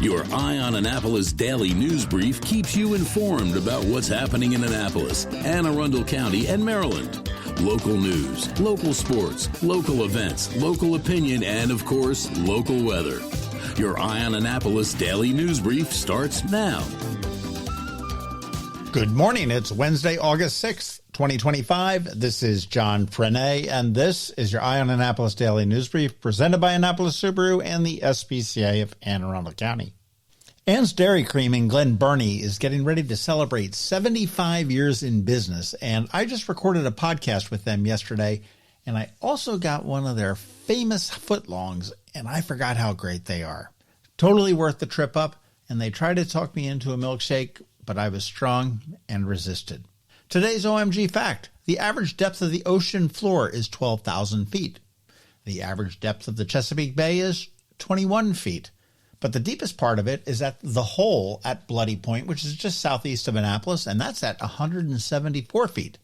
Your Eye on Annapolis daily news brief keeps you informed about what's happening in Annapolis, Anne Arundel County, and Maryland. Local news, local sports, local events, local opinion, and, of course, local weather. Your Eye on Annapolis daily news brief starts now. Good morning. It's Wednesday, August 6th, 2025. This is John Frenaye, and this is your Eye on Annapolis Daily News Brief presented by Annapolis Subaru and the SPCA of Anne Arundel County. Anne's Dairy Cream in Glen Burnie is getting ready to celebrate 75 years in business, and I just recorded a podcast with them yesterday, and I also got one of their famous footlongs, and I forgot how great they are. Totally worth the trip up, and they tried to talk me into a milkshake, but I was strong and resisted. Today's OMG fact: the average depth of the ocean floor is 12,000 feet. The average depth of the Chesapeake Bay is 21 feet. But the deepest part of it is at the hole at Bloody Point, which is just southeast of Annapolis, and that's at 174 feet.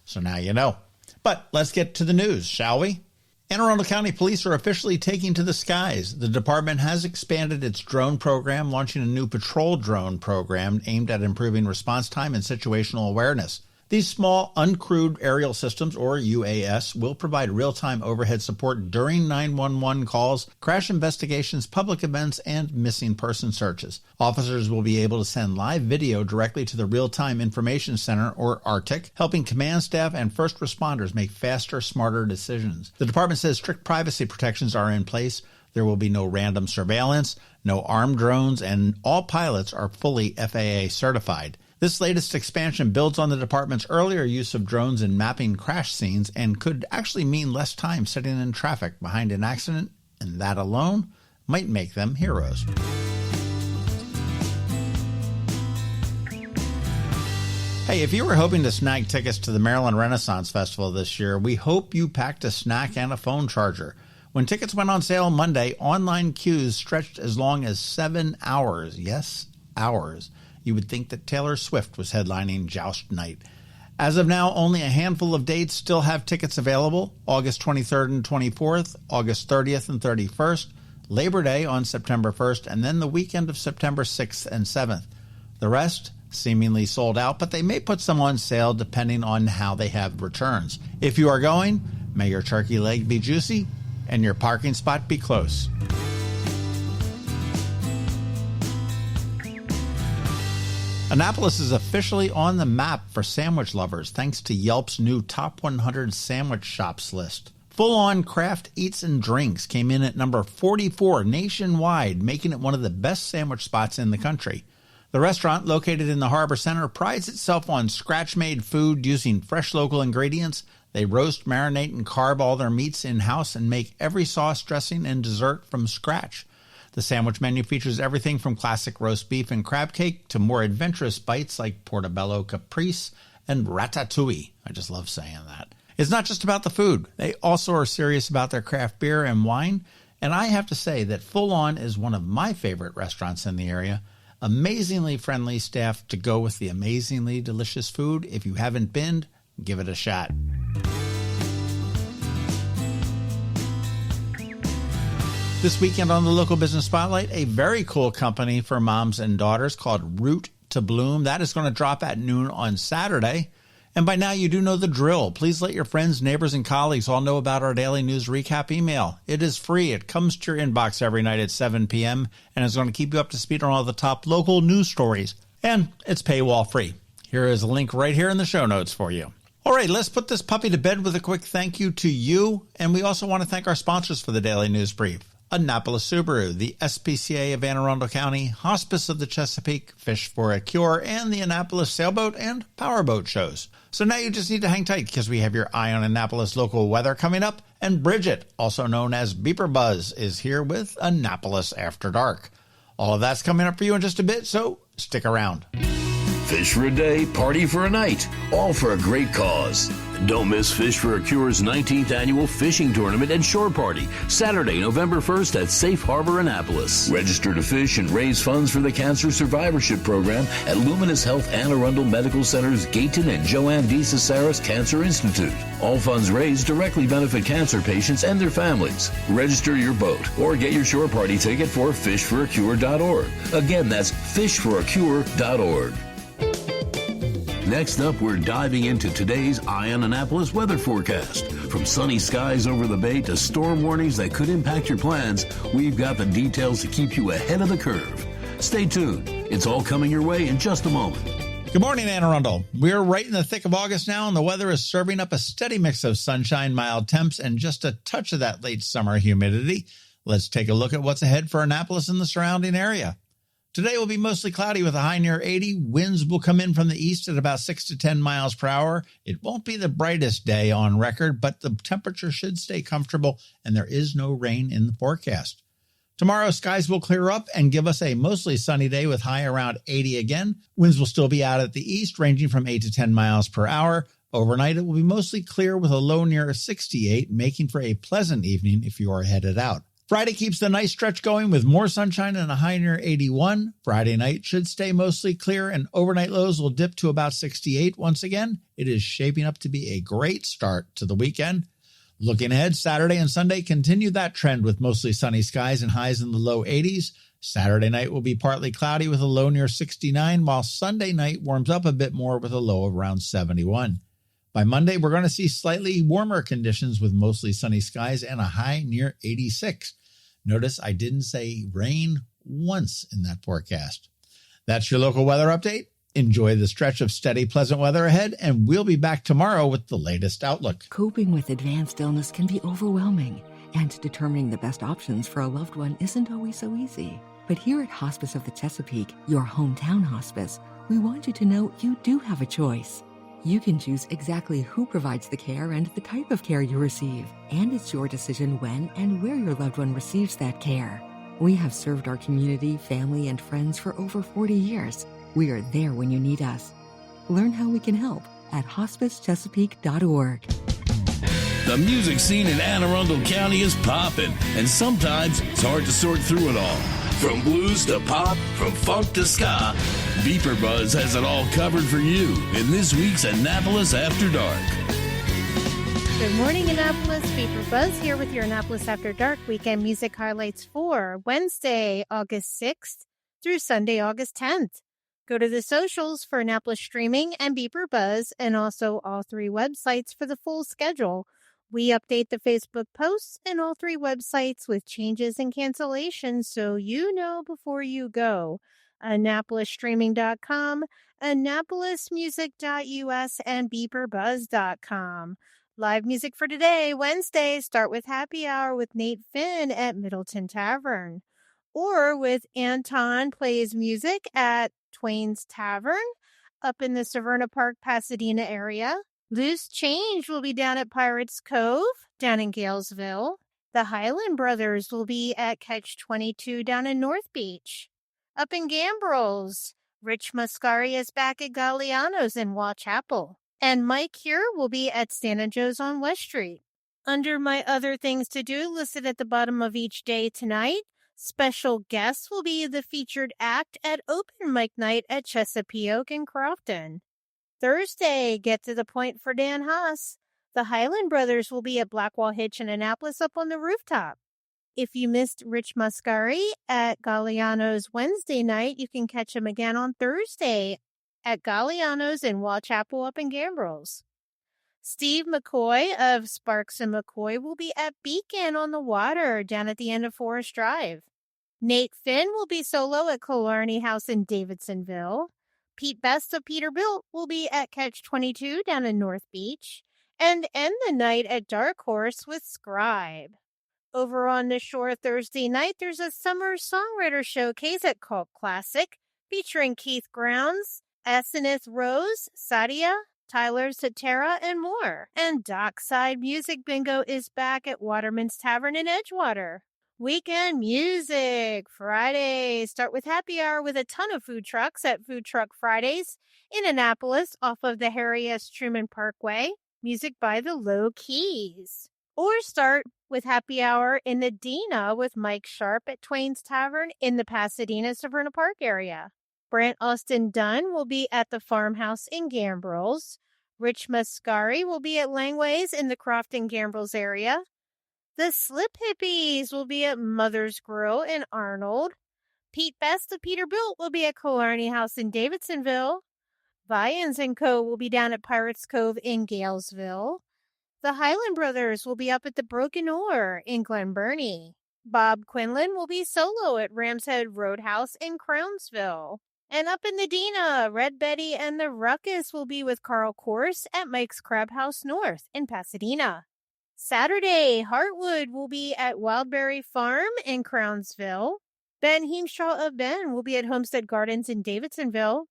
So now you know. But let's get to the news, shall we? Anne Arundel County Police are officially taking to the skies. The department has expanded its drone program, launching a new patrol drone program aimed at improving response time and situational awareness. These small, uncrewed aerial systems, or UAS, will provide real-time overhead support during 911 calls, crash investigations, public events, and missing person searches. Officers will be able to send live video directly to the Real-Time Information Center, or RTIC, helping command staff and first responders make faster, smarter decisions. The department says strict privacy protections are in place. There will be no random surveillance, no armed drones, and all pilots are fully FAA certified. This latest expansion builds on the department's earlier use of drones in mapping crash scenes and could actually mean less time sitting in traffic behind an accident, and that alone might make them heroes. Hey, if you were hoping to snag tickets to the Maryland Renaissance Festival this year, we hope you packed a snack and a phone charger. When tickets went on sale Monday, online queues stretched as long as 7 hours. Yes, hours. You would think that Taylor Swift was headlining Joust Night. As of now, only a handful of dates still have tickets available: August 23rd and 24th, August 30th and 31st, Labor Day on September 1st, and then the weekend of September 6th and 7th. The rest seemingly sold out, but they may put some on sale depending on how they have returns. If you are going, may your turkey leg be juicy and your parking spot be close. Annapolis is officially on the map for sandwich lovers thanks to Yelp's new Top 100 Sandwich Shops list. Full-on craft eats and drinks came in at number 44 nationwide, making it one of the best sandwich spots in the country. The restaurant, located in the Harbor Center, prides itself on scratch-made food using fresh local ingredients. They roast, marinate, and carve all their meats in-house and make every sauce, dressing, and dessert from scratch. The sandwich menu features everything from classic roast beef and crab cake to more adventurous bites like portobello caprese and ratatouille. I just love saying that. It's not just about the food. They also are serious about their craft beer and wine. And I have to say that Full On is one of my favorite restaurants in the area. Amazingly friendly staff to go with the amazingly delicious food. If you haven't been, give it a shot. This weekend on the Local Business Spotlight, a very cool company for moms and daughters called Root to Bloom. That is going to drop at noon on Saturday. And by now you do know the drill. Please let your friends, neighbors, and colleagues all know about our daily news recap email. It is free. It comes to your inbox every night at 7 p.m. and is going to keep you up to speed on all the top local news stories. And it's paywall free. Here is a link right here in the show notes for you. All right, let's put this puppy to bed with a quick thank you to you. And we also want to thank our sponsors for the daily news brief: Annapolis Subaru, the SPCA of Anne Arundel County, Hospice of the Chesapeake, Fish for a Cure, and the Annapolis Sailboat and Powerboat shows. So now you just need to hang tight because we have your Eye on Annapolis local weather coming up, and Bridget, also known as BeeprBuzz, is here with Annapolis After Dark. All of that's coming up for you in just a bit, so stick around. Fish for a day, party for a night, all for a great cause. Don't miss Fish for a Cure's 19th annual fishing tournament and shore party, Saturday, November 1st at Safe Harbor, Annapolis. Register to fish and raise funds for the Cancer Survivorship Program at Luminous Health Anne Arundel Medical Center's Gayton and Joanne D. Cesaris Cancer Institute. All funds raised directly benefit cancer patients and their families. Register your boat or get your shore party ticket for fishforacure.org. Again, that's fishforacure.org. Next up, we're diving into today's Eye on Annapolis weather forecast. From sunny skies over the bay to storm warnings that could impact your plans, we've got the details to keep you ahead of the curve. Stay tuned. It's all coming your way in just a moment. Good morning, Anne Arundel. We're right in the thick of August now, and the weather is serving up a steady mix of sunshine, mild temps, and just a touch of that late summer humidity. Let's take a look at what's ahead for Annapolis and the surrounding area. Today will be mostly cloudy with a high near 80. Winds will come in from the east at about 6 to 10 miles per hour. It won't be the brightest day on record, but the temperature should stay comfortable, and there is no rain in the forecast. Tomorrow, skies will clear up and give us a mostly sunny day with high around 80 again. Winds will still be out at the east, ranging from 8 to 10 miles per hour. Overnight, it will be mostly clear with a low near 68, making for a pleasant evening if you are headed out. Friday keeps the nice stretch going with more sunshine and a high near 81. Friday night should stay mostly clear, and overnight lows will dip to about 68 once again. It is shaping up to be a great start to the weekend. Looking ahead, Saturday and Sunday continue that trend with mostly sunny skies and highs in the low 80s. Saturday night will be partly cloudy with a low near 69, while Sunday night warms up a bit more with a low of around 71. By Monday, we're going to see slightly warmer conditions with mostly sunny skies and a high near 86. Notice I didn't say rain once in that forecast. That's your local weather update. Enjoy the stretch of steady, pleasant weather ahead, and we'll be back tomorrow with the latest outlook. Coping with advanced illness can be overwhelming, and determining the best options for a loved one isn't always so easy. But here at Hospice of the Chesapeake, your hometown hospice, we want you to know you do have a choice. You can choose exactly who provides the care and the type of care you receive, and it's your decision when and where your loved one receives that care. We have served our community, family, and friends for over 40 years. We are there when you need us. Learn how we can help at hospicechesapeake.org. The music scene in Anne Arundel County is popping, and sometimes it's hard to sort through it all. From blues to pop, from funk to ska, BeeprBuzz has it all covered for you in this week's Annapolis After Dark. Good morning, Annapolis. BeeprBuzz here with your Annapolis After Dark weekend music highlights for Wednesday, August 6th through Sunday, August 10th. Go to the socials for Annapolis Streaming and BeeprBuzz, and also all three websites for the full schedule. We update the Facebook posts and all three websites with changes and cancellations so you know before you go. AnnapolisStreaming.com, AnnapolisMusic.us, and BeeprBuzz.com. Live music for today, Wednesday, start with Happy Hour with Nate Finn at Middleton Tavern. Or with Anton Plays Music at Twain's Tavern up in the Severna Park, Pasadena area. Loose Change will be down at Pirates Cove, down in Galesville. The Highland Brothers will be at Catch 22 down in North Beach. Up in Gambrels, Rich Muscari is back at Galliano's in Wauchapel. And Mike here will be at Santa Joe's on West Street. Under my other things to do listed at the bottom of each day tonight, special guests will be the featured act at Open Mic Night at Chesapeake and Crofton. Thursday, get to the point for Dan Haas. The Highland Brothers will be at Blackwall Hitch in Annapolis up on the rooftop. If you missed Rich Muscari at Galliano's Wednesday night, you can catch him again on Thursday at Galliano's in Wauchapel up in Gambrels. Steve McCoy of Sparks and McCoy will be at Beacon on the Water down at the end of Forest Drive. Nate Finn will be solo at Killarney House in Davidsonville. Pete Best of Peterbilt will be at Catch 22 down in North Beach. And end the night at Dark Horse with Scribe. Over on the shore Thursday night, there's a summer songwriter showcase at Cult Classic featuring Keith Grounds, Aseneth Rose, Sadia, Tyler Satera, and more. And Dockside Music Bingo is back at Waterman's Tavern in Edgewater. Weekend music. Friday. Start with happy hour with a ton of food trucks at Food Truck Fridays in Annapolis off of the Harry S. Truman Parkway. Music by the Low Keys. Or start with happy hour in the Dina with Mike Sharp at Twain's Tavern in the Pasadena Severna Park area. Brant Austin Dunn will be at the Farmhouse in Gambrels. Rich Muscari will be at Langways in the Crofton Gambrels area. The Slip Hippies will be at Mother's Grill in Arnold. Pete Best of Peterbilt will be at Killarney House in Davidsonville. Vians & Co. will be down at Pirates Cove in Galesville. The Highland Brothers will be up at the Broken Oar in Glen Burnie. Bob Quinlan will be solo at Ram's Head Roadhouse in Crownsville. And up in the Dina, Red Betty and the Ruckus will be with Carl Course at Mike's Crab House North in Pasadena. Saturday, Heartwood will be at Wildberry Farm in Crownsville. Ben Heemstraw of Ben will be at Homestead Gardens in Davidsonville.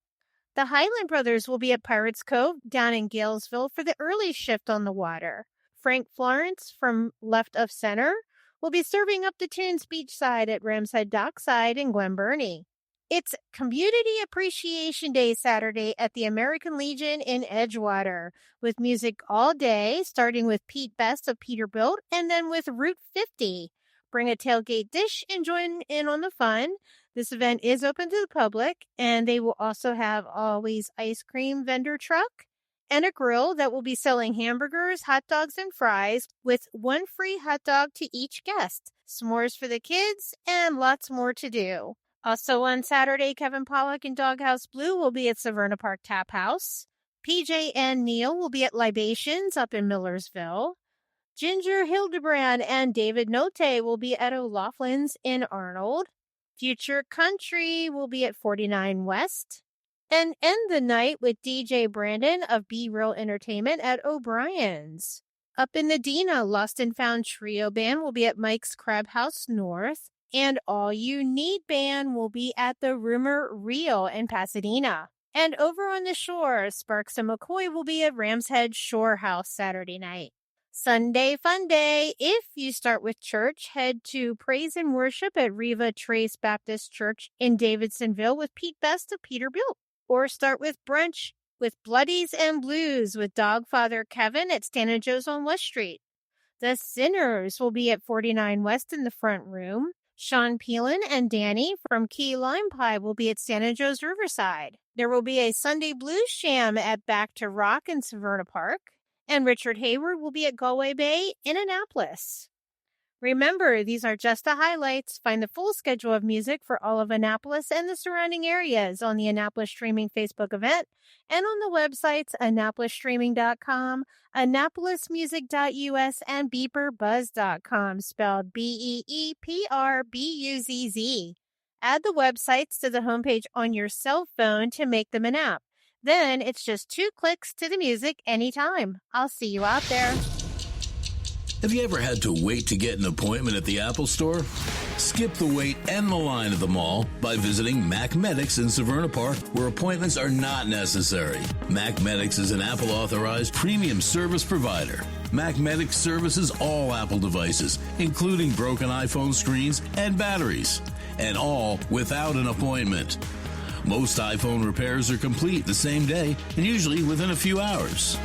The Highland Brothers will be at Pirates Cove down in Galesville for the early shift on the water. Frank Florence from Left of Center will be serving up the tunes beachside at Ram's Head Dockside in Glen Burnie. It's Community Appreciation Day Saturday at the American Legion in Edgewater, with music all day, starting with Pete Best of Peterbilt and then with Route 50. Bring a tailgate dish and join in on the fun. This event is open to the public, and they will also have Always Ice Cream vendor truck and a grill that will be selling hamburgers, hot dogs, and fries with one free hot dog to each guest, s'mores for the kids, and lots more to do. Also on Saturday, Kevin Pollak and Doghouse Blue will be at Severna Park Tap House. PJ and Neil will be at Libations up in Millersville. Ginger Hildebrand and David Notte will be at O'Loughlin's in Arnold. Future Country will be at 49 West. And end the night with DJ Brandon of Be Real Entertainment at O'Brien's. Up in the Dina, Lost and Found Trio Band will be at Mike's Crab House North. And All You Need Band will be at the Rumor Reel in Pasadena. And over on the shore, Sparks and McCoy will be at Ram's Head Shore House Saturday night. Sunday Fun Day. If you start with church, head to Praise and Worship at Riva Trace Baptist Church in Davidsonville with Pete Best of Peterbilt. Or start with brunch with Bloodies and Blues with Dogfather Kevin at Stan and Joe's on West Street. The Sinners will be at 49 West in the front room. Sean Peelan and Danny from Key Lime Pie will be at Santa Joe's Riverside. There will be a Sunday Blues Jam at Back to Rock in Severna Park. And Richard Hayward will be at Galway Bay in Annapolis. Remember, these are just the highlights. Find the full schedule of music for all of Annapolis and the surrounding areas on the Annapolis Streaming Facebook event and on the websites AnnapolisStreaming.com, AnnapolisMusic.us, and BeeprBuzz.com, spelled BeeprBuzz. Add the websites to the homepage on your cell phone to make them an app. Then it's just 2 clicks to the music anytime. I'll see you out there. Have you ever had to wait to get an appointment at the Apple Store? Skip the wait and the line at the mall by visiting MacMedics in Severna Park, where appointments are not necessary. MacMedics is an Apple-authorized premium service provider. MacMedics services all Apple devices, including broken iPhone screens and batteries, and all without an appointment. Most iPhone repairs are complete the same day and usually within a few hours.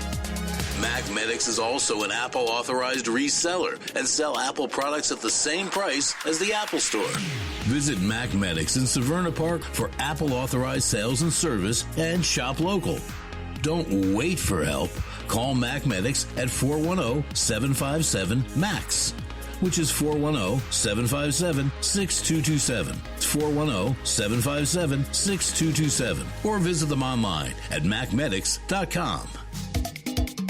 MacMedics is also an Apple-authorized reseller and sell Apple products at the same price as the Apple Store. Visit MacMedics in Severna Park for Apple-authorized sales and service and shop local. Don't wait for help. Call MacMedics at 410-757-MAX, which is 410-757-6227. It's 410-757-6227. Or visit them online at macmedics.com.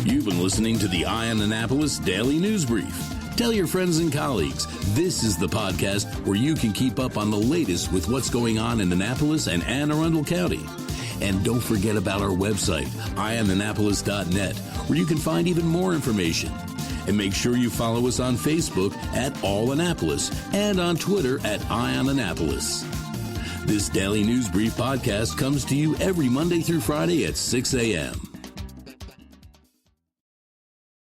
You've been listening to the Eye on Annapolis Daily News Brief. Tell your friends and colleagues, this is the podcast where you can keep up on the latest with what's going on in Annapolis and Anne Arundel County. And don't forget about our website, eyeonannapolis.net, where you can find even more information. And make sure you follow us on Facebook at All Annapolis and on Twitter at Eye on Annapolis. This Daily News Brief podcast comes to you every Monday through Friday at 6 a.m.